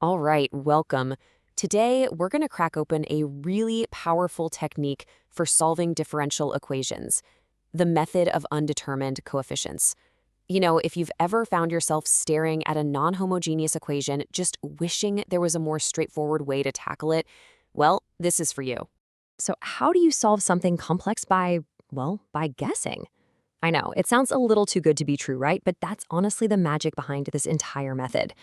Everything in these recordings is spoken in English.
All right, welcome. Today, we're going to crack open a really powerful technique for solving differential equations, the method of undetermined coefficients. If you've ever found yourself staring at a non-homogeneous equation, just wishing there was a more straightforward way to tackle it, well, this is for you. So how do you solve something complex by guessing? I know, it sounds a little too good to be true, right? But that's honestly the magic behind this entire method.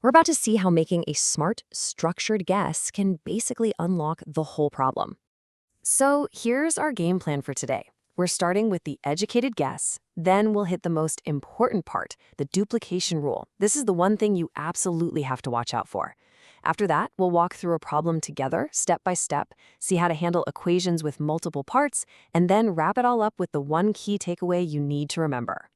We're about to see how making a smart, structured guess can basically unlock the whole problem. So here's our game plan for today. We're starting with the educated guess, then we'll hit the most important part, the duplication rule. This is the one thing you absolutely have to watch out for. After that, we'll walk through a problem together, step by step, see how to handle equations with multiple parts, and then wrap it all up with the one key takeaway you need to remember.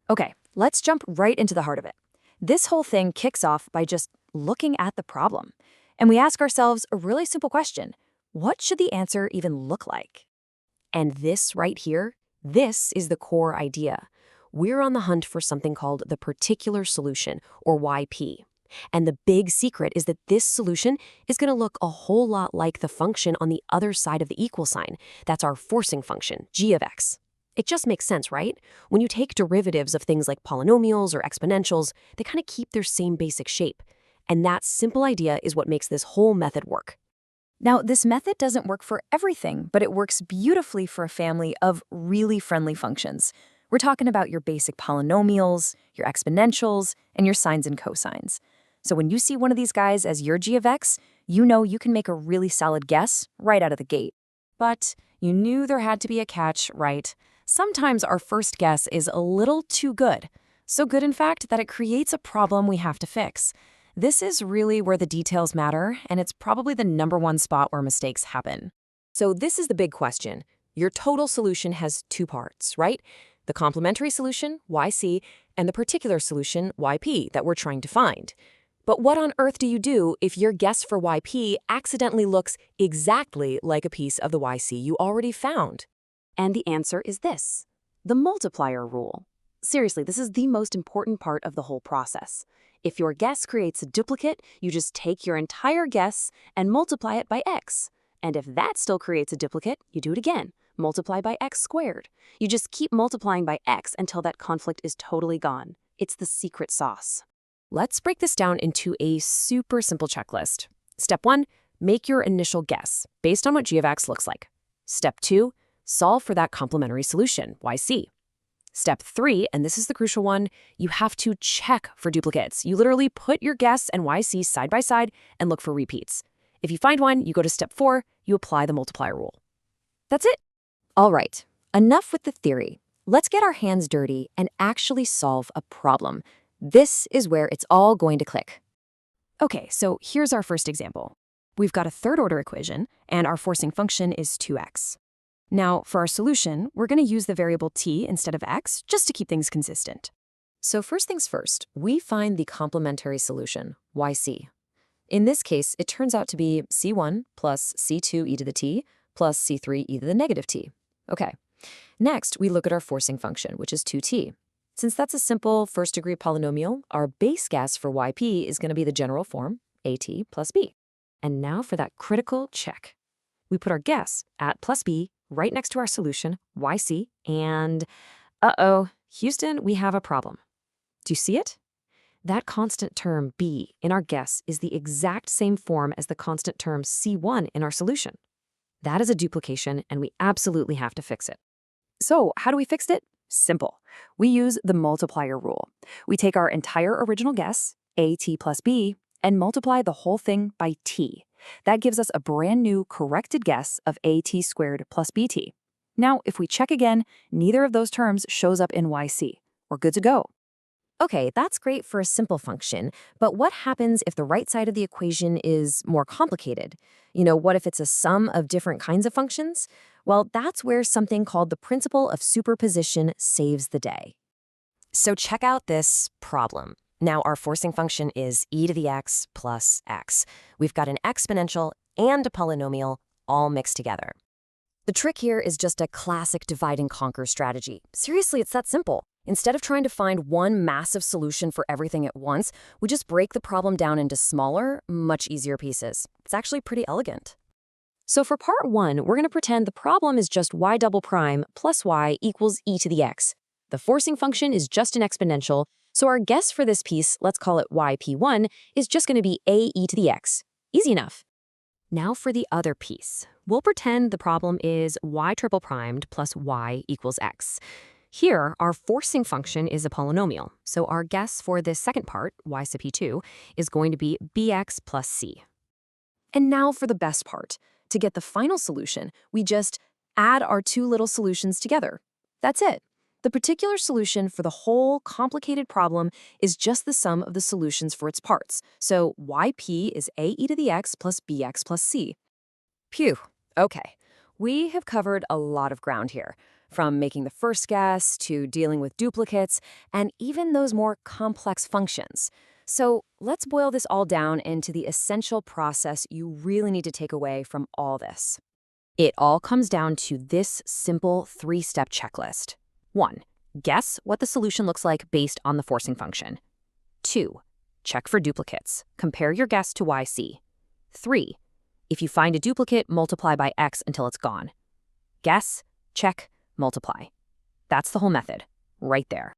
Okay, let's jump right into the heart of it. This whole thing kicks off by just looking at the problem. And we ask ourselves a really simple question. What should the answer even look like? And this right here, this is the core idea. We're on the hunt for something called the particular solution, or YP. And the big secret is that this solution is going to look a whole lot like the function on the other side of the equal sign. That's our forcing function, g of x. It just makes sense, right? When you take derivatives of things like polynomials or exponentials, they kind of keep their same basic shape. And that simple idea is what makes this whole method work. Now, this method doesn't work for everything, but it works beautifully for a family of really friendly functions. We're talking about your basic polynomials, your exponentials, and your sines and cosines. So when you see one of these guys as your g of x, you know you can make a really solid guess right out of the gate. But you knew there had to be a catch, right? Sometimes our first guess is a little too good. So good, in fact, that it creates a problem we have to fix. This is really where the details matter, and it's probably the #1 spot where mistakes happen. So this is the big question. Your total solution has two parts, right? The complementary solution, YC, and the particular solution, YP, that we're trying to find. But what on earth do you do if your guess for YP accidentally looks exactly like a piece of the YC you already found? And the answer is this, the multiplier rule. Seriously, this is the most important part of the whole process. If your guess creates a duplicate, you just take your entire guess and multiply it by x. And if that still creates a duplicate, you do it again, multiply by x squared. You just keep multiplying by x until that conflict is totally gone. It's the secret sauce. Let's break this down into a super simple checklist. Step 1, make your initial guess based on what g of x looks like. Step 2, solve for that complementary solution, YC. Step 3, and this is the crucial one, you have to check for duplicates. You literally put your guess and YC side by side and look for repeats. If you find one, you go to step 4, you apply the multiplier rule. That's it. All right, enough with the theory. Let's get our hands dirty and actually solve a problem. This is where it's all going to click. Okay, so here's our first example. We've got a third-order equation, and our forcing function is 2x. Now, for our solution, we're going to use the variable t instead of x, just to keep things consistent. So first things first, we find the complementary solution, yc. In this case, it turns out to be c1 plus c2 e to the t plus c3 e to the negative t. Okay. Next, we look at our forcing function, which is 2t. Since that's a simple first-degree polynomial, our base guess for yp is going to be the general form, at plus b. And now for that critical check. We put our guess, at plus b, right next to our solution, yc, and uh-oh, Houston, we have a problem. Do you see it? That constant term b in our guess is the exact same form as the constant term c1 in our solution. That is a duplication, and we absolutely have to fix it. So how do we fix it? Simple. We use the multiplier rule. We take our entire original guess, at plus b, and multiply the whole thing by t. That gives us a brand new corrected guess of at squared plus bt. Now, if we check again, neither of those terms shows up in yc. We're good to go. Okay, that's great for a simple function, but what happens if the right side of the equation is more complicated? What if it's a sum of different kinds of functions? Well, that's where something called the principle of superposition saves the day. So check out this problem. Now, our forcing function is e to the x plus x. We've got an exponential and a polynomial all mixed together. The trick here is just a classic divide and conquer strategy. Seriously, it's that simple. Instead of trying to find one massive solution for everything at once, we just break the problem down into smaller, much easier pieces. It's actually pretty elegant. So for part 1, we're going to pretend the problem is just y double prime plus y equals e to the x. The forcing function is just an exponential, so our guess for this piece, let's call it yp1, is just going to be a e to the x. Easy enough. Now for the other piece. We'll pretend the problem is y triple primed plus y equals x. Here, our forcing function is a polynomial, so our guess for this second part, y sub p2, is going to be bx plus c. And now for the best part. To get the final solution, we just add our two little solutions together. That's it. The particular solution for the whole complicated problem is just the sum of the solutions for its parts. So yp is a e to the x plus bx plus c. Phew. Okay. We have covered a lot of ground here, from making the first guess to dealing with duplicates and even those more complex functions. So let's boil this all down into the essential process you really need to take away from all this. It all comes down to this simple 3-step checklist. 1. Guess what the solution looks like based on the forcing function. 2. Check for duplicates. Compare your guess to yc. 3. If you find a duplicate, multiply by x until it's gone. Guess, check, multiply. That's the whole method, right there.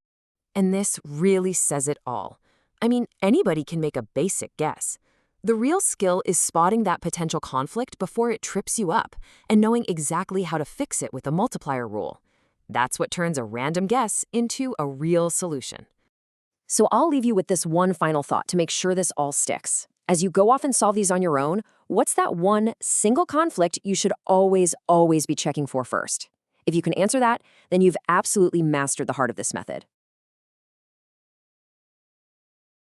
And this really says it all. I mean, anybody can make a basic guess. The real skill is spotting that potential conflict before it trips you up and knowing exactly how to fix it with a multiplier rule. That's what turns a random guess into a real solution. So I'll leave you with this one final thought to make sure this all sticks. As you go off and solve these on your own, what's that one single conflict you should always be checking for first? If you can answer that, then you've absolutely mastered the heart of this method.